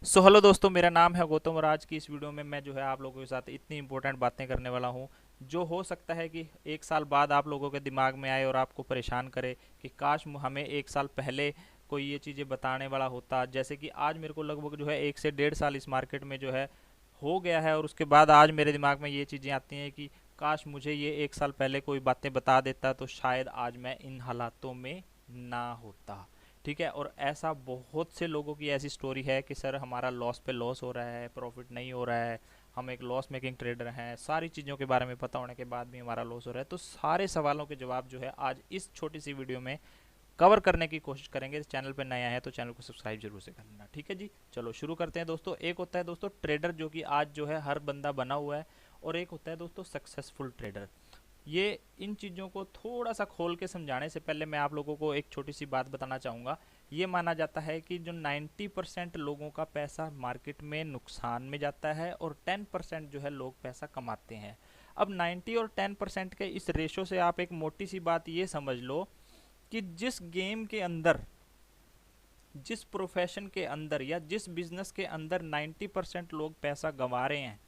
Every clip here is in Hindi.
हेलो दोस्तों, मेरा नाम है गौतम और आज की इस वीडियो में मैं जो है आप लोगों के साथ इतनी इंपॉर्टेंट बातें करने वाला हूँ जो हो सकता है कि एक साल बाद आप लोगों के दिमाग में आए और आपको परेशान करे कि काश हमें एक साल पहले कोई ये चीज़ें बताने वाला होता। जैसे कि आज मेरे को लगभग जो है 1 से 1.5 साल इस मार्केट में जो है हो गया है और उसके बाद आज मेरे दिमाग में ये चीज़ें आती हैं कि काश मुझे ये एक साल पहले कोई बातें बता देता तो शायद आज मैं इन हालातों में ना होता। ठीक है, और ऐसा बहुत से लोगों की ऐसी स्टोरी है कि सर हमारा लॉस पे लॉस हो रहा है, प्रॉफिट नहीं हो रहा है, हम एक लॉस मेकिंग ट्रेडर हैं, सारी चीज़ों के बारे में पता होने के बाद भी हमारा लॉस हो रहा है। तो सारे सवालों के जवाब जो है आज इस छोटी सी वीडियो में कवर करने की कोशिश करेंगे। चैनल पर नया है तो चैनल को सब्सक्राइब जरूर से कर लेना। ठीक है जी, चलो शुरू करते हैं दोस्तों। एक होता है दोस्तों ट्रेडर, जो कि आज जो है हर बंदा बना हुआ है, और एक होता है दोस्तों सक्सेसफुल ट्रेडर। ये इन चीज़ों को थोड़ा सा खोल के समझाने से पहले मैं आप लोगों को एक छोटी सी बात बताना चाहूँगा। ये माना जाता है कि जो 90% लोगों का पैसा मार्केट में नुकसान में जाता है और 10% जो है लोग पैसा कमाते हैं। अब 90 और 10% के इस रेशो से आप एक मोटी सी बात ये समझ लो कि जिस गेम के अंदर, जिस प्रोफेशन के अंदर या जिस बिजनेस के अंदर 90% लोग पैसा गंवा रहे हैं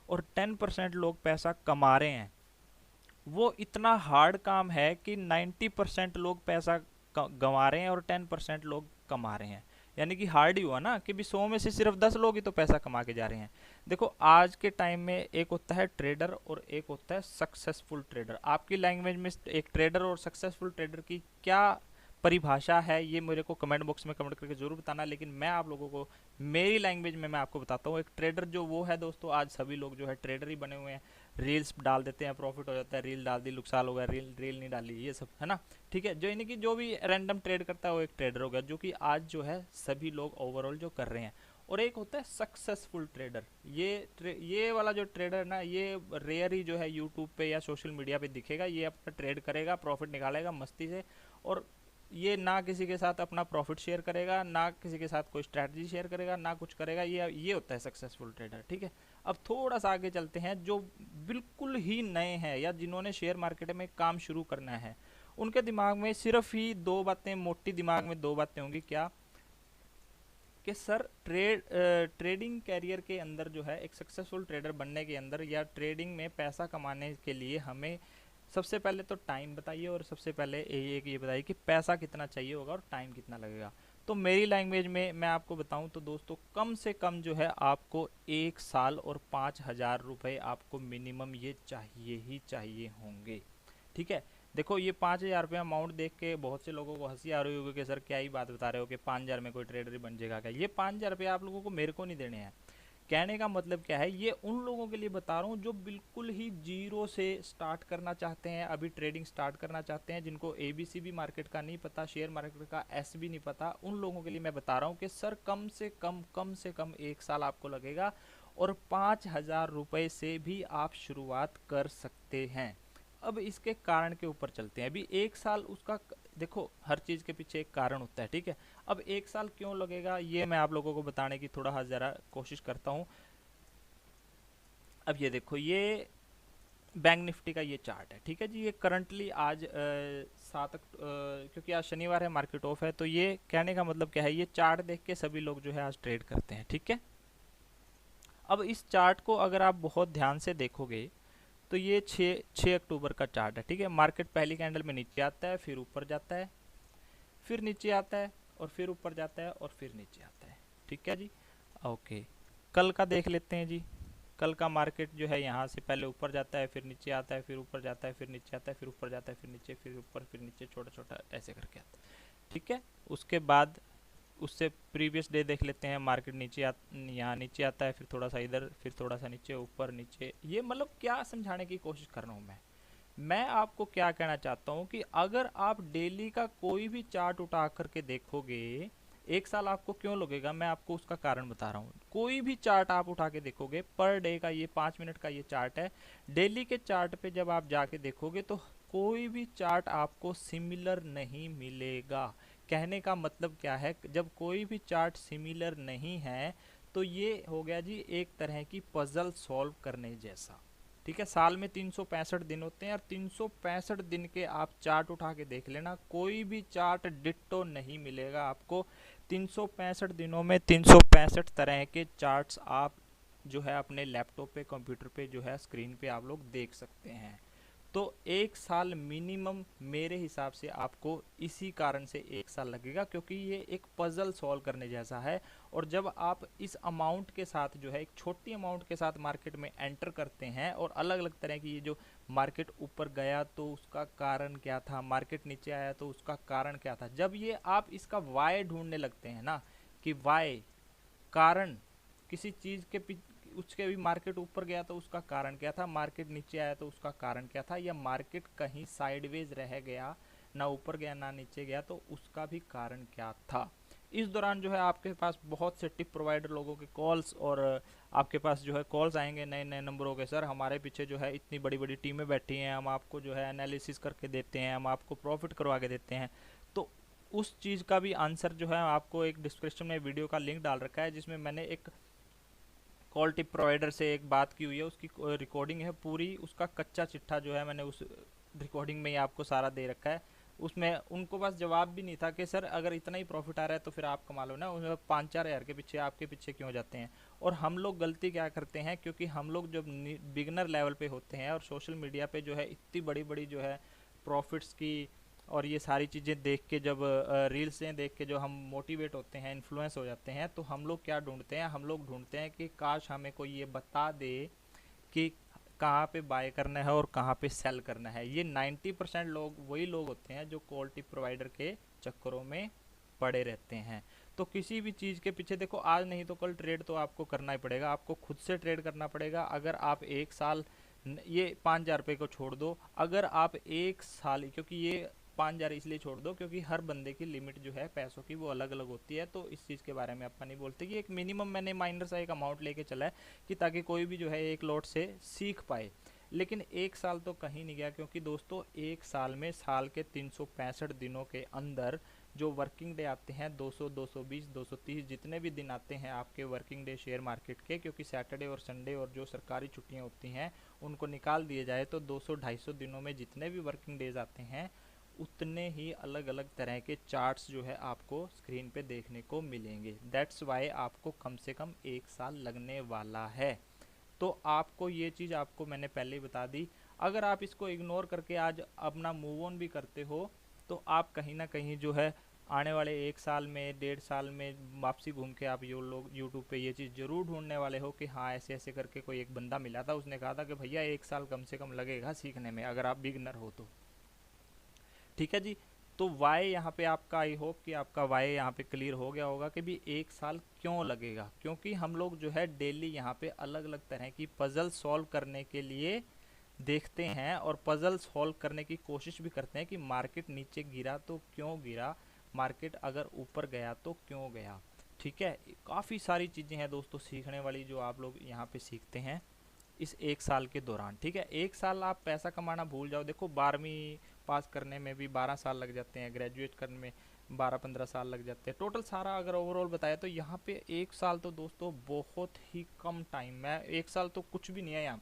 और 10% लोग पैसा कमा रहे हैं, वो इतना हार्ड काम है कि 90% लोग पैसा गंवा रहे हैं और 10% लोग कमा रहे हैं। यानी कि हार्ड ही हुआ ना कि भी 100 में से सिर्फ 10 लोग ही तो पैसा कमा के जा रहे हैं। देखो आज के टाइम में एक होता है ट्रेडर और एक होता है सक्सेसफुल ट्रेडर। आपकी लैंग्वेज में एक ट्रेडर और सक्सेसफुल ट्रेडर की क्या परिभाषा है ये मेरे को कमेंट बॉक्स में कमेंट करके जरूर बताना, लेकिन मैं आप लोगों को मेरी लैंग्वेज में मैं आपको बताता हूँ। एक ट्रेडर जो वो है दोस्तों, आज सभी लोग जो है ट्रेडर ही बने हुए हैं। रील्स डाल देते हैं, प्रॉफिट हो जाता है, रील डाल दी नुकसान हो गया, रील नहीं डाली, ये सब है ना। ठीक है, जो यानी कि जो भी रैंडम ट्रेड करता है वो एक ट्रेडर हो गया, जो कि आज जो है सभी लोग ओवरऑल जो कर रहे हैं। और एक होता है सक्सेसफुल ट्रेडर। ये वाला जो ट्रेडर ना, ये रेयर ही जो है यूट्यूब पे या सोशल मीडिया पे दिखेगा। ये अपना ट्रेड करेगा, प्रॉफिट निकालेगा मस्ती से, और ये ना किसी के साथ अपना प्रॉफिट शेयर करेगा, ना किसी के साथ कोई स्ट्रैटेजी शेयर करेगा, ना कुछ करेगा। ये होता है सक्सेसफुल ट्रेडर। ठीक है, अब थोड़ा सा आगे चलते हैं। जो बिल्कुल ही नए हैं या जिन्होंने शेयर मार्केट में काम शुरू करना है, उनके दिमाग में सिर्फ ही दो बातें, मोटी दिमाग में दो बातें होंगी। क्या? कि सर ट्रेडिंग कैरियर के अंदर जो है एक सक्सेसफुल ट्रेडर बनने के अंदर या ट्रेडिंग में पैसा कमाने के लिए हमें सबसे पहले तो टाइम बताइए, और सबसे पहले ये बताइए कि पैसा कितना चाहिए होगा और टाइम कितना लगेगा। तो मेरी लैंग्वेज में मैं आपको बताऊं तो दोस्तों, कम से कम जो है आपको 1 साल और 5,000 रुपये आपको मिनिमम ये चाहिए ही चाहिए होंगे। ठीक है, देखो ये 5,000 रुपये अमाउंट देख के बहुत से लोगों को हंसी आ रही होगी कि सर क्या ही बात बता रहे हो कि 5,000 में कोई ट्रेडर ही बन जाएगा क्या? ये 5,000 रुपये आप लोगों को मेरे को नहीं देने हैं। कहने का मतलब क्या है, ये उन लोगों के लिए बता रहा हूँ जो बिल्कुल ही जीरो से स्टार्ट करना चाहते हैं, अभी ट्रेडिंग स्टार्ट करना चाहते हैं, जिनको एबीसी भी मार्केट का नहीं पता, शेयर मार्केट का एस भी नहीं पता। उन लोगों के लिए मैं बता रहा हूँ कि सर कम से कम 1 साल आपको लगेगा और 5,000 रुपये से भी आप शुरुआत कर सकते हैं। अब इसके कारण के ऊपर चलते हैं। अभी 1 साल उसका, देखो हर चीज़ के पीछे एक कारण होता है। ठीक है, अब 1 साल क्यों लगेगा ये मैं आप लोगों को बताने की थोड़ा ज़रा कोशिश करता हूँ। अब ये देखो, ये बैंक निफ्टी का ये चार्ट है। ठीक है जी, ये करंटली आज क्योंकि आज शनिवार है, मार्केट ऑफ है, तो ये कहने का मतलब क्या है, ये चार्ट देख के सभी लोग जो है आज ट्रेड करते हैं। ठीक है, अब इस चार्ट को अगर आप बहुत ध्यान से देखोगे तो ये 6 अक्टूबर का चार्ट है। ठीक है, मार्केट पहली कैंडल में नीचे आता है, फिर ऊपर जाता है, फिर नीचे आता है, और फिर ऊपर जाता है, और फिर नीचे आता है। ठीक है जी, ओके। कल का देख लेते हैं जी। कल का मार्केट जो है यहाँ से पहले ऊपर जाता है, फिर नीचे आता है, फिर ऊपर जाता है, फिर नीचे आता है, फिर ऊपर जाता है, फिर नीचे, फिर ऊपर, फिर नीचे, छोटा छोटा ऐसे करके आता है। ठीक है, उसके बाद उससे प्रीवियस डे देख लेते हैं। मार्केट यहाँ नीचे आता है, फिर थोड़ा सा इधर, फिर थोड़ा सा नीचे, ऊपर नीचे। ये मतलब क्या समझाने की कोशिश कर रहा हूँ मैं आपको क्या कहना चाहता हूँ कि अगर आप डेली का कोई भी चार्ट उठा करके देखोगे, 1 साल आपको क्यों लगेगा, मैं आपको उसका कारण बता रहा हूँ। कोई भी चार्ट आप उठा के देखोगे, पर डे का ये 5 मिनट का ये चार्ट है, डेली के चार्ट पे जब आप जाके देखोगे तो कोई भी चार्ट आपको सिमिलर नहीं मिलेगा। कहने का मतलब क्या है, जब कोई भी चार्ट सिमिलर नहीं है तो ये हो गया जी एक तरह की पजल सॉल्व करने जैसा। ठीक है, साल में 365 दिन होते हैं और 365 दिन के आप चार्ट उठा के देख लेना, कोई भी चार्ट डिट्टो नहीं मिलेगा आपको। 365 दिनों में 365 तरह के चार्ट्स आप जो है अपने लैपटॉप पे, कंप्यूटर पे जो है स्क्रीन पे आप लोग देख सकते हैं। तो एक साल मिनिमम मेरे हिसाब से आपको इसी कारण से एक साल लगेगा, क्योंकि ये एक पजल सॉल्व करने जैसा है। और जब आप इस अमाउंट के साथ जो है एक छोटी अमाउंट के साथ मार्केट में एंटर करते हैं और अलग अलग तरह की ये जो मार्केट ऊपर गया तो उसका कारण क्या था, मार्केट नीचे आया तो उसका कारण क्या था, जब ये आप इसका वाई ढूंढने लगते हैं ना कि वाई कारण किसी चीज़ के उसके भी मार्केट ऊपर गया तो उसका कारण क्या था, मार्केट नीचे आया तो उसका कारण क्या था, या मार्केट कहीं साइडवेज रह गया, ना ऊपर गया ना नीचे गया तो उसका भी कारण क्या था। इस दौरान जो है आपके पास बहुत से टिप प्रोवाइडर लोगों के कॉल्स और आपके पास जो है कॉल्स आएंगे नए नए नंबरों के, सर हमारे पीछे जो है इतनी बड़ी बड़ी टीमें बैठी हैं, हम आपको जो है एनालिसिस करके देते हैं, हम आपको प्रॉफिट करवा के देते हैं। तो उस चीज़ का भी आंसर जो है आपको एक डिस्क्रिप्शन में वीडियो का लिंक डाल रखा है, जिसमें मैंने एक कॉल टिप प्रोवाइडर से एक बात की हुई है, उसकी रिकॉर्डिंग है पूरी, उसका कच्चा चिट्ठा जो है मैंने उस रिकॉर्डिंग में ही आपको सारा दे रखा है। उसमें उनको पास जवाब भी नहीं था कि सर अगर इतना ही प्रॉफिट आ रहा है तो फिर आप कमा लो ना, उसमें 5-4 हज़ार के पीछे आपके पीछे क्यों जाते हैं। और हम लोग गलती क्या करते हैं, क्योंकि हम लोग जब बिगनर लेवल पे होते हैं और सोशल मीडिया पे जो है इतनी बड़ी बड़ी जो है प्रॉफिट्स की और ये सारी चीज़ें देख के, जब रील्सें देख के जो हम मोटिवेट होते हैं, इन्फ्लुएंस हो जाते हैं, तो हम लोग क्या ढूंढते हैं, हम लोग ढूंढते हैं कि काश हमें कोई ये बता दे कि कहाँ पे बाय करना है और कहाँ पे सेल करना है। ये 90% लोग वही लोग होते हैं जो कॉल टिप प्रोवाइडर के चक्करों में पड़े रहते हैं। तो किसी भी चीज़ के पीछे देखो, आज नहीं तो कल ट्रेड तो आपको करना ही पड़ेगा, आपको खुद से ट्रेड करना पड़ेगा। अगर आप एक साल ये 5,000 रुपये को छोड़ दो, अगर आप एक साल, क्योंकि ये 5,000 इसलिए छोड़ दो क्योंकि हर बंदे की लिमिट जो है पैसों की वो अलग अलग होती है, तो इस चीज़ के बारे में अपन नहीं बोलते कि एक मिनिमम मैंने माइनर सा एक अमाउंट लेके चला है कि ताकि कोई भी जो है एक लॉट से सीख पाए। लेकिन एक साल तो कहीं नहीं गया, क्योंकि दोस्तों एक साल में साल के 365 दिनों के अंदर जो वर्किंग डे आते हैं 200, 220, 230 जितने भी दिन आते हैं आपके वर्किंग डे शेयर मार्केट के, क्योंकि सैटरडे और संडे और जो सरकारी छुट्टियां होती हैं उनको निकाल दिए जाए तो 200-250 दिनों में जितने भी वर्किंग डेज आते हैं उतने ही अलग अलग तरह के चार्ट्स जो है आपको स्क्रीन पे देखने को मिलेंगे। दैट्स वाई आपको कम से कम एक साल लगने वाला है। तो आपको ये चीज़ आपको मैंने पहले ही बता दी। अगर आप इसको इग्नोर करके आज अपना मूव ऑन भी करते हो तो आप कहीं ना कहीं जो है आने वाले एक साल में, 1.5 साल में वापसी घूम के आप ये लोग यूट्यूब पे ये चीज़ ज़रूर ढूंढने वाले हो कि हाँ ऐसे ऐसे करके कोई एक बंदा मिला था, उसने कहा था कि भैया एक साल कम से कम लगेगा सीखने में, अगर आप बिगनर हो तो। ठीक है जी। तो वाई यहाँ पे आपका, आई होप कि आपका वाई यहाँ पे क्लियर हो गया होगा कि भी एक साल क्यों लगेगा, क्योंकि हम लोग जो है डेली यहाँ पे अलग अलग तरह की पजल सॉल्व करने के लिए देखते हैं और पजल सॉल्व करने की कोशिश भी करते हैं कि मार्केट नीचे गिरा तो क्यों गिरा, मार्केट अगर ऊपर गया तो क्यों गया। ठीक है, काफ़ी सारी चीज़ें हैं दोस्तों सीखने वाली जो आप लोग यहाँ पे सीखते हैं इस एक साल के दौरान। ठीक है, एक साल आप पैसा कमाना भूल जाओ, देखो 12वीं पास करने में भी 12 साल लग जाते हैं, ग्रेजुएट करने में 12-15 साल लग जाते हैं, टोटल सारा अगर ओवरऑल बताया तो यहाँ पे एक साल तो दोस्तों बहुत ही कम टाइम है, एक साल तो कुछ भी नहीं है यहाँ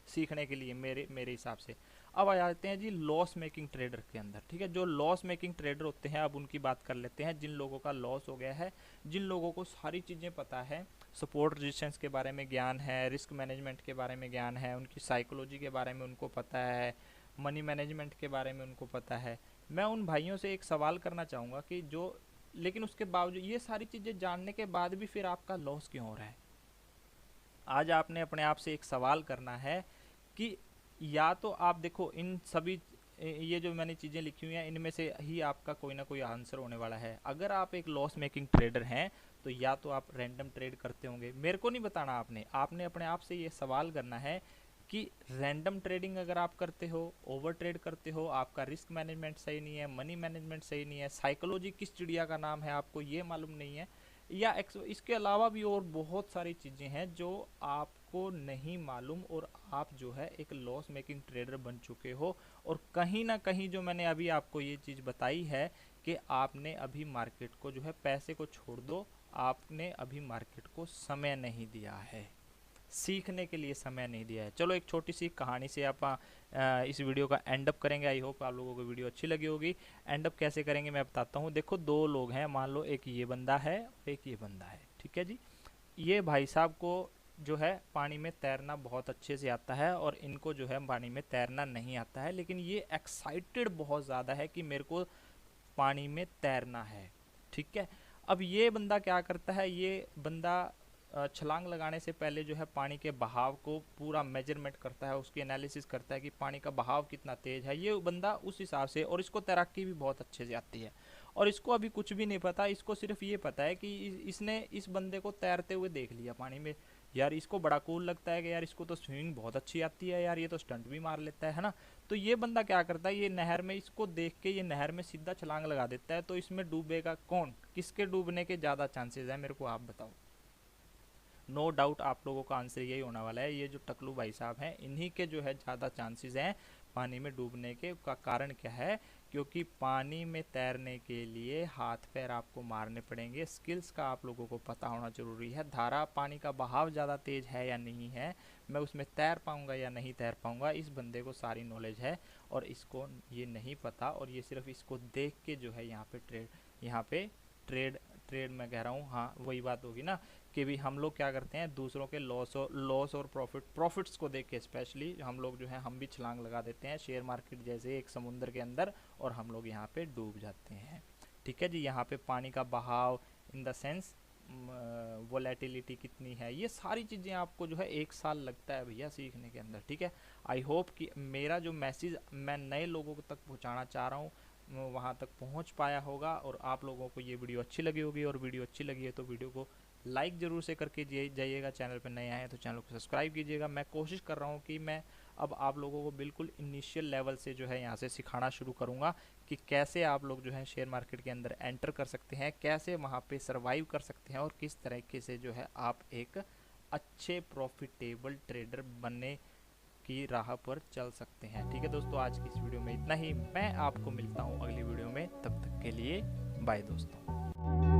सीखने के लिए मेरे मेरे हिसाब से। अब आ जाते हैं जी लॉस मेकिंग ट्रेडर के अंदर। ठीक है, जो लॉस मेकिंग ट्रेडर होते हैं अब उनकी बात कर लेते हैं, जिन लोगों का लॉस हो गया है, जिन लोगों को सारी चीज़ें पता है, सपोर्ट रेजिस्टेंस के बारे में ज्ञान है, रिस्क मैनेजमेंट के बारे में ज्ञान है, उनकी साइकोलॉजी के बारे में उनको पता है, मनी मैनेजमेंट के बारे में उनको पता है। मैं उन भाइयों से एक सवाल करना चाहूँगा कि जो, लेकिन उसके बावजूद ये सारी चीज़ें जानने के बाद भी फिर आपका लॉस क्यों हो रहा है। आज आपने अपने आप से एक सवाल करना है कि या तो आप देखो इन सभी ये जो मैंने चीज़ें लिखी हुई हैं इनमें से ही आपका कोई ना कोई आंसर होने वाला है। अगर आप एक लॉस मेकिंग ट्रेडर हैं तो या तो आप रैंडम ट्रेड करते होंगे, मेरे को नहीं बताना, आपने आपने अपने आप से ये सवाल करना है कि रैंडम ट्रेडिंग अगर आप करते हो, ओवर ट्रेड करते हो, आपका रिस्क मैनेजमेंट सही नहीं है, मनी मैनेजमेंट सही नहीं है, साइकोलॉजी किस चिड़िया का नाम है आपको ये मालूम नहीं है, या इसके अलावा भी और बहुत सारी चीज़ें हैं जो आपको नहीं मालूम और आप जो है एक लॉस मेकिंग ट्रेडर बन चुके हो। और कहीं ना कहीं जो मैंने अभी आपको ये चीज़ बताई है कि आपने अभी मार्केट को जो है, पैसे को छोड़ दो, आपने अभी मार्केट को समय नहीं दिया है। सीखने के लिए समय नहीं दिया है। चलो एक छोटी सी कहानी से आप इस वीडियो का एंड अप करेंगे। आई होप आप लोगों को वीडियो अच्छी लगी होगी। एंड अप कैसे करेंगे मैं बताता हूँ। देखो दो लोग हैं, मान लो एक ये बंदा है और एक ये बंदा है, ठीक है जी। ये भाई साहब को जो है पानी में तैरना बहुत अच्छे से आता है और इनको जो है पानी में तैरना नहीं आता है, लेकिन ये एक्साइटेड बहुत ज़्यादा है कि मेरे को पानी में तैरना है, ठीक है। अब ये बंदा क्या करता है, ये बंदा छलांग लगाने से पहले जो है पानी के बहाव को पूरा मेजरमेंट करता है, उसकी एनालिसिस करता है कि पानी का बहाव कितना तेज है, ये बंदा उस हिसाब से। और इसको तैराकी भी बहुत अच्छे से आती है और इसको अभी कुछ भी नहीं पता, इसको सिर्फ ये पता है कि इसने इस बंदे को तैरते हुए देख लिया पानी में। यार इसको बड़ा कूल लगता है कि यार इसको तो स्विमिंग बहुत अच्छी आती है, यार ये तो स्टंट भी मार लेता है ना। तो ये बंदा क्या करता है, ये नहर में, इसको देख के ये नहर में सीधा छलांग लगा देता है। तो इसमें डूबेगा कौन, किसके डूबने के ज़्यादा चांसेस है, मेरे को आप बताओ। नो डाउट आप लोगों का आंसर यही होने वाला है, ये जो टकलू भाई साहब हैं इन्हीं के जो है ज़्यादा चांसेस हैं पानी में डूबने के। का कारण क्या है, क्योंकि पानी में तैरने के लिए हाथ पैर आपको मारने पड़ेंगे। स्किल्स का आप लोगों को पता होना ज़रूरी है। धारा पानी का बहाव ज़्यादा तेज है या नहीं है, मैं उसमें तैर पाऊँगा या नहीं तैर पाऊँगा, इस बंदे को सारी नॉलेज है और इसको ये नहीं पता। और ये सिर्फ इसको देख के जो है यहाँ पे ट्रेड ट्रेड मैं कह रहा हूँ, हाँ वही बात होगी ना कि भी हम लोग क्या करते हैं, दूसरों के लॉस और प्रॉफिट्स को देख के स्पेशली हम लोग जो है हम भी छलांग लगा देते हैं शेयर मार्केट जैसे एक समुद्र के अंदर, और हम लोग यहाँ पे डूब जाते हैं, ठीक है जी। यहाँ पे पानी का बहाव इन द सेंस वोलेटिलिटी कितनी है, ये सारी चीज़ें आपको जो है 1 साल लगता है भैया सीखने के अंदर, ठीक है। आई होप कि मेरा जो मैसेज मैं नए लोगों तक पहुँचाना चाह रहा हूँ वहाँ तक पहुँच पाया होगा और आप लोगों को ये वीडियो अच्छी लगी होगी। और वीडियो अच्छी लगी है तो वीडियो को लाइक ज़रूर से करके जाइएगा। चैनल पर नए आए हैं तो चैनल को सब्सक्राइब कीजिएगा। मैं कोशिश कर रहा हूँ कि मैं अब आप लोगों को बिल्कुल इनिशियल लेवल से जो है यहाँ से सिखाना शुरू करूँगा कि कैसे आप लोग जो है शेयर मार्केट के अंदर एंटर कर सकते हैं, कैसे वहाँ पे सर्वाइव कर सकते हैं और किस तरीके से जो है आप एक अच्छे प्रॉफिटेबल ट्रेडर बनने की राह पर चल सकते हैं, ठीक है दोस्तों। आज की इस वीडियो में इतना ही, मैं आपको मिलता हूँ अगली वीडियो में, तब तक के लिए बाय दोस्तों।